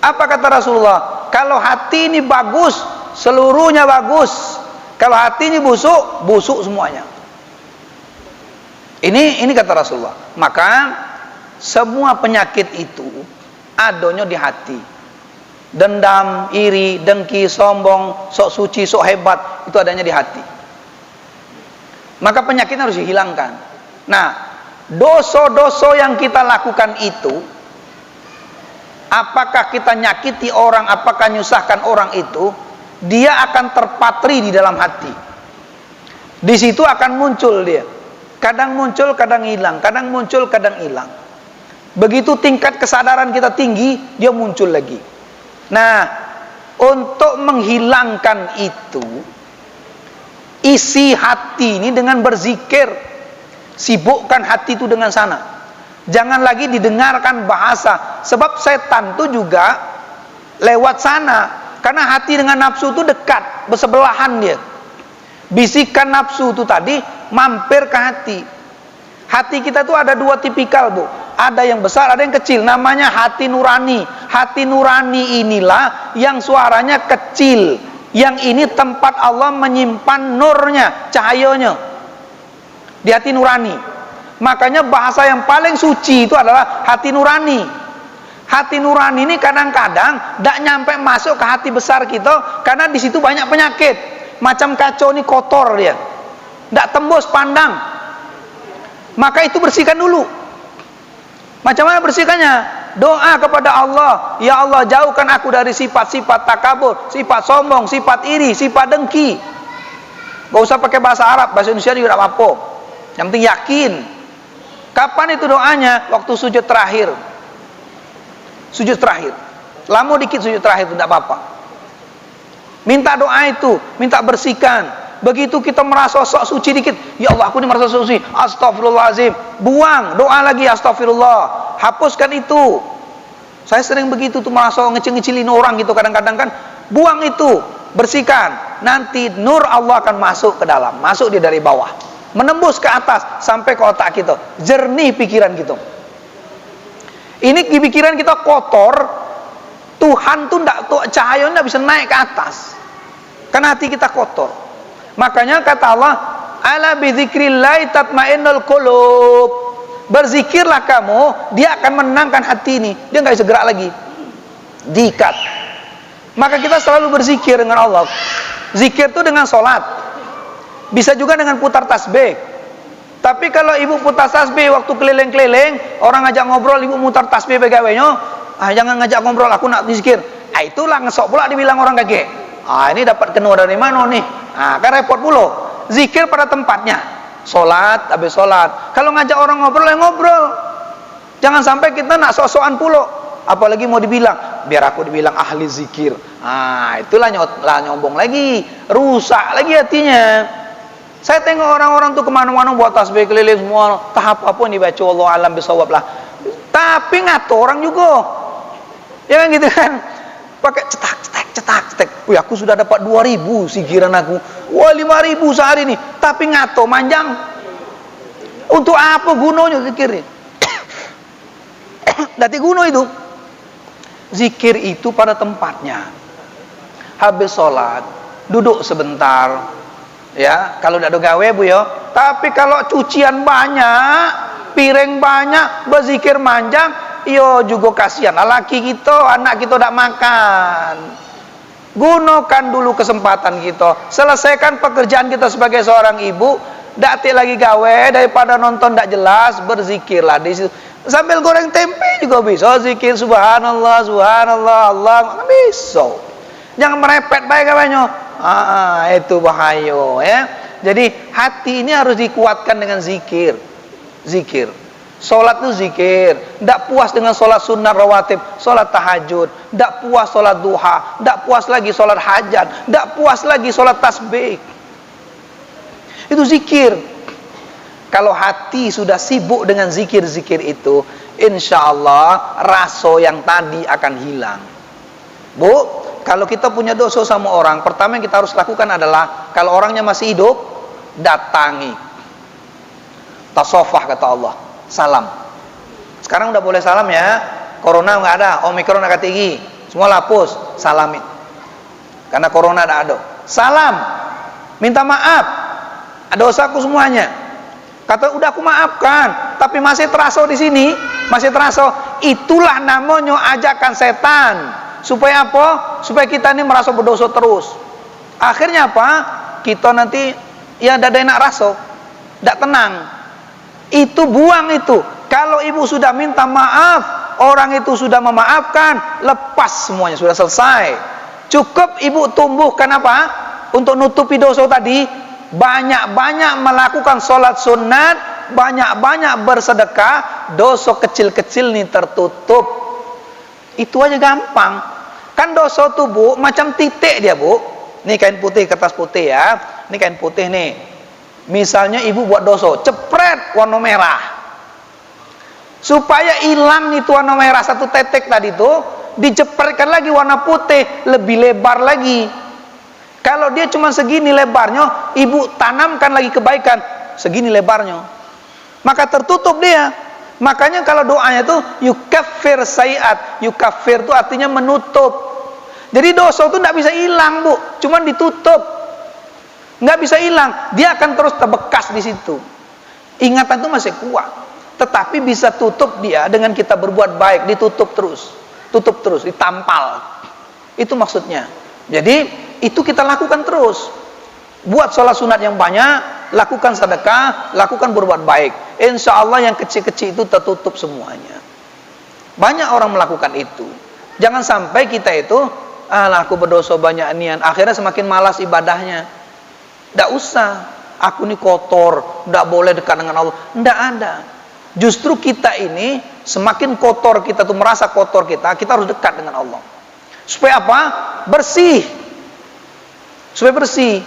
Apa kata Rasulullah? Kalau hati ini bagus, seluruhnya bagus. Kalau hati ini busuk, busuk semuanya. Ini kata Rasulullah. Maka semua penyakit itu adanya di hati. Dendam, iri, dengki, sombong, sok suci, sok hebat, itu adanya di hati. Maka penyakit harus dihilangkan. Nah, dosa-dosa yang kita lakukan itu, apakah kita nyakiti orang, apakah nyusahkan orang itu, dia akan terpatri di dalam hati. Di situ akan muncul dia. Kadang muncul, kadang hilang. Kadang muncul, kadang hilang. Begitu tingkat kesadaran kita tinggi, dia muncul lagi. Nah, untuk menghilangkan itu, isi hati ini dengan berzikir. Sibukkan hati itu dengan sana. Jangan lagi didengarkan bahasa. Sebab setan itu juga lewat sana. Karena hati dengan nafsu itu dekat, bersebelahan dia. Bisikan nafsu itu tadi mampir ke hati. Hati kita tuh ada dua tipikal, Bu. Ada yang besar, ada yang kecil. Namanya hati nurani. Hati nurani inilah yang suaranya kecil. Yang ini tempat Allah menyimpan nurnya, cahayanya. Di hati nurani. Makanya bahasa yang paling suci itu adalah hati nurani. Hati nurani ini kadang-kadang tidak nyampe masuk ke hati besar kita, karena di situ banyak penyakit. Macam kacau ini kotor dia, tidak tembus pandang. Maka itu bersihkan dulu. Macam mana bersihkannya? Doa kepada Allah, ya Allah jauhkan aku dari sifat-sifat takabur, sifat sombong, sifat iri, sifat dengki. Gak usah pakai bahasa Arab, bahasa Indonesia juga tidak apa-apa. Yang penting yakin. Kapan itu doanya? Waktu sujud terakhir. Sujud terakhir. Lama dikit sujud terakhir itu tidak apa-apa. Minta doa itu, minta bersihkan. Begitu kita merasa sok suci dikit, ya Allah aku ini merasa suci, astagfirullahaladzim, buang, doa lagi astagfirullah, hapuskan itu. Saya sering begitu tuh, merasa ngecil-ngecilin orang gitu kadang-kadang kan, buang itu, bersihkan. Nanti nur Allah akan masuk ke dalam, masuk dia dari bawah, menembus ke atas sampai ke otak kita, jernih pikiran kita. Ini di pikiran kita kotor, Tuhan tuh cahayanya bisa naik ke atas, karena hati kita kotor. Makanya kata Allah, ala bidzikrillah tatmainnul qulub. Berzikirlah kamu, dia akan menenangkan hati ini. Dia nggak bisa gerak lagi. Diikat. Maka kita selalu berzikir dengan Allah. Zikir itu dengan sholat. Bisa juga dengan putar tasbih. Tapi kalau ibu putar tasbih waktu keliling-keliling, orang ngajak ngobrol, ibu mutar tasbih pegawainya, jangan ngajak ngobrol, aku nak zikir. Itulah ngesok pula dibilang orang kakek. Ini dapat kena dari mana nih? Kan repot pula. Zikir pada tempatnya. Sholat, habis sholat. Kalau ngajak orang ngobrol, ya ngobrol. Jangan sampai kita nak sok-sokan pula. Apalagi mau dibilang, biar aku dibilang ahli zikir. Itulah nyombong lagi. Rusak lagi hatinya. Saya tengok orang-orang tuh kemana-mana buat tasbih keliling semua. Tahap apa nih baca Allah alam bisawab lah. Tapi ngatur orang juga. Ya kan gitu kan? Pakai cetak. Wih, aku sudah dapat 2.000 sikiran aku. Wah, 5.000 sehari nih. Tapi ngato manjang. Untuk apa gunanya zikir? Dati guna itu. Zikir itu pada tempatnya. Habis sholat, duduk sebentar. Ya, kalau tidak ada gawe bu ya. Tapi kalau cucian banyak, piring banyak, berzikir manjang, yo juga kasihan. Laki kita, anak kita tidak makan. Gunakan dulu kesempatan kita. Selesaikan pekerjaan kita sebagai seorang ibu. Dati lagi gawe daripada nonton tidak jelas, berzikirlah di situ. Sambil goreng tempe juga bisa zikir subhanallah, subhanallah, Allah bisa. Jangan merepet baik gawenya. Itu bahaya ya. Jadi hati ini harus dikuatkan dengan zikir. Zikir. Solat itu zikir. Tidak puas dengan solat sunnah rawatib, solat tahajud. Tidak puas solat duha. Tidak puas lagi solat hajat. Tidak puas lagi solat tasbih. Itu zikir. Kalau hati sudah sibuk dengan zikir-zikir itu, insya Allah rasa yang tadi akan hilang. Bu, kalau kita punya dosa sama orang, pertama yang kita harus lakukan adalah, kalau orangnya masih hidup, datangi. Tasofah kata Allah. Salam. Sekarang udah boleh salam ya. Corona nggak ada, Omikron nggak tinggi, semua lapus, salamin. Karena corona tidak ada. Salam, minta maaf, dosaku semuanya. Kata udah aku maafkan, tapi masih terasa di sini, masih terasa. Itulah namanya ajakan setan. Supaya apa? Supaya kita ini merasa berdosa terus. Akhirnya apa? Kita nanti ya tidak enak rasa, tidak tenang. Itu buang itu. Kalau ibu sudah minta maaf, orang itu sudah memaafkan, lepas semuanya, sudah selesai. Cukup ibu tumbuhkan apa? Untuk nutupi dosa tadi, banyak-banyak melakukan sholat sunat, banyak-banyak bersedekah, dosa kecil-kecil ini tertutup. Itu aja gampang. Kan dosa tuh bu, macam titik dia bu. Ini kain putih, kertas putih ya. Ini kain putih nih. Misalnya ibu buat dosa, cepret warna merah. Supaya hilang itu warna merah satu tetek tadi tuh, dijepretkan lagi warna putih, lebih lebar lagi. Kalau dia cuma segini lebarnya, ibu tanamkan lagi kebaikan, segini lebarnya, maka tertutup dia. Makanya kalau doanya itu yukaffir sayiat, yukaffir itu artinya menutup. Jadi dosa itu tidak bisa hilang, Bu, cuma ditutup, nggak bisa hilang, dia akan terus terbekas di situ. Ingatan itu masih kuat, tetapi bisa tutup dia dengan kita berbuat baik, ditutup terus, ditampal. Itu maksudnya. Jadi itu kita lakukan terus. Buat sholat sunat yang banyak, lakukan sedekah, lakukan berbuat baik. Insya Allah yang kecil-kecil itu tertutup semuanya. Banyak orang melakukan itu. Jangan sampai kita itu, aku berdosa banyak nian, akhirnya semakin malas ibadahnya. Tidak usah, aku ini kotor, tidak boleh dekat dengan Allah. Tidak ada. Justru kita ini semakin kotor kita tuh, merasa kotor kita harus dekat dengan Allah. Supaya apa? Bersih. Supaya bersih.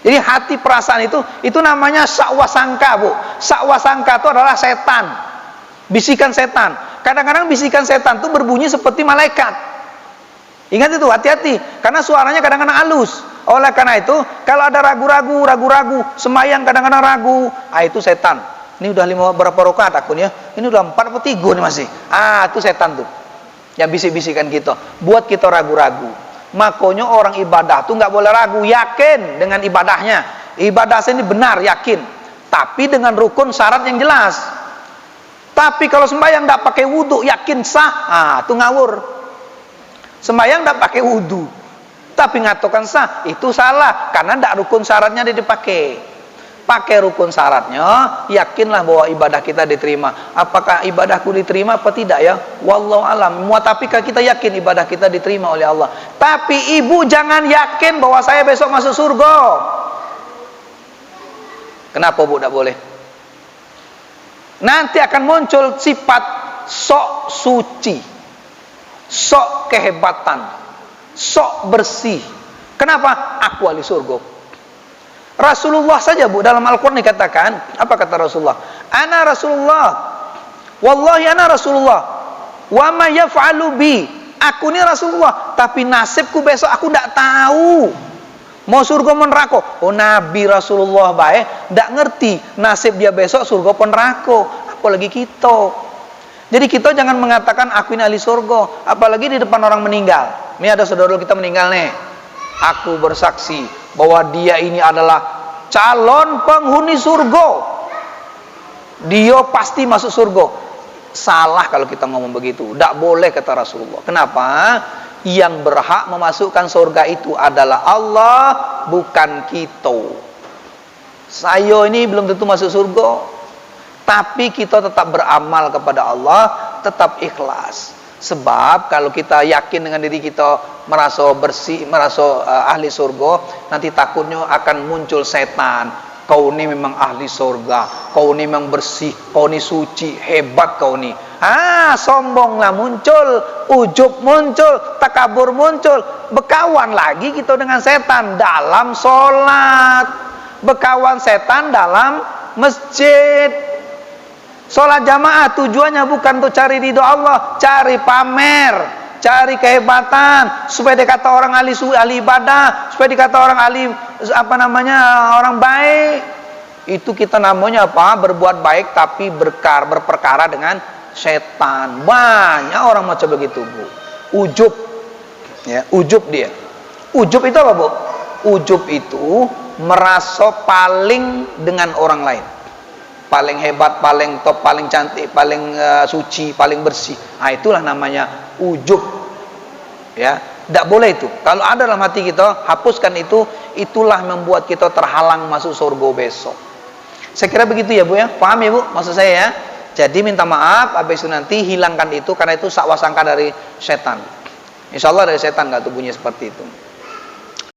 Jadi hati perasaan itu namanya sakwasangka, Bu. Sakwasangka itu adalah setan. Bisikan setan. Kadang-kadang bisikan setan itu berbunyi seperti malaikat. Ingat itu, hati-hati. Karena suaranya kadang-kadang halus. Oleh karena itu, kalau ada ragu-ragu, sembahyang kadang-kadang ragu, itu setan. Ini udah berapa rakaat aku nih ya? Ini udah 4 atau 3 nih masih. Itu setan tuh. Yang bisik-bisikan kita, buat kita ragu-ragu. Makanya orang ibadah tuh nggak boleh ragu, yakin dengan ibadahnya. Ibadah ini benar, yakin. Tapi dengan rukun syarat yang jelas. Tapi kalau sembahyang nggak pakai wudhu, yakin sah, itu ngawur. Sembahyang nggak pakai wudhu, tapi ngatakan sah, itu salah, karena nggak rukun syaratnya dia dipakai. Pakai rukun syaratnya, yakinlah bahwa ibadah kita diterima. Apakah ibadahku diterima apa tidak ya? Wallahu alam. Tapi kita yakin ibadah kita diterima oleh Allah. Tapi ibu jangan yakin bahwa saya besok masuk surga. Kenapa, Bu, tidak boleh? Nanti akan muncul sifat sok suci, sok kehebatan, sok bersih. Kenapa? Aku ahli surga. Rasulullah saja, Bu, dalam Al-Quran dikatakan, apa kata Rasulullah? Ana Rasulullah, wallahi ana Rasulullah, wa ma yaf'alu bi, aku ini Rasulullah, tapi nasibku besok aku tidak tahu. Mau surga neraka? Oh, Nabi Rasulullah baik, tidak ngerti nasib dia besok surga neraka, apalagi kita. Jadi kita jangan mengatakan aku ini ahli surga, apalagi di depan orang meninggal. Ini ada saudara kita meninggal nih, aku bersaksi bahwa dia ini adalah calon penghuni surga, dia pasti masuk surga. Salah kalau kita ngomong begitu, tidak boleh kata Rasulullah. Kenapa? Yang berhak memasukkan surga itu adalah Allah, bukan kita. Saya ini belum tentu masuk surga, tapi kita tetap beramal kepada Allah, tetap ikhlas. Sebab kalau kita yakin dengan diri kita merasa bersih, merasa ahli surga, nanti takutnya akan muncul setan. Kau ini memang ahli surga, kau ini memang bersih, kau ini suci, hebat kau ini. Sombonglah muncul, ujub muncul, takabur muncul. Bekawan lagi kita dengan setan dalam sholat, bekawan setan dalam masjid. Sholat jamaah tujuannya bukan untuk cari ridho Allah, cari pamer, cari kehebatan, supaya dikata orang ahli ibadah, supaya dikata orang ahli orang baik. Itu kita namanya apa? Berbuat baik tapi berperkara dengan setan. Banyak orang macam begitu, Bu. Ujub, ya, ujub dia. Ujub itu apa, Bu? Ujub itu merasa paling dengan orang lain, paling hebat, paling top, paling cantik, paling suci, paling bersih. Itulah namanya ujub. Ya, tidak boleh itu. Kalau ada dalam hati kita, hapuskan itu. Itulah membuat kita terhalang masuk surga besok. Saya kira begitu ya, Bu ya. Paham ya, Bu? Maksud saya ya. Jadi minta maaf, habis itu nanti hilangkan itu, karena itu sakwasangka dari setan. Insya Allah dari setan nggak tuh bunyi seperti itu.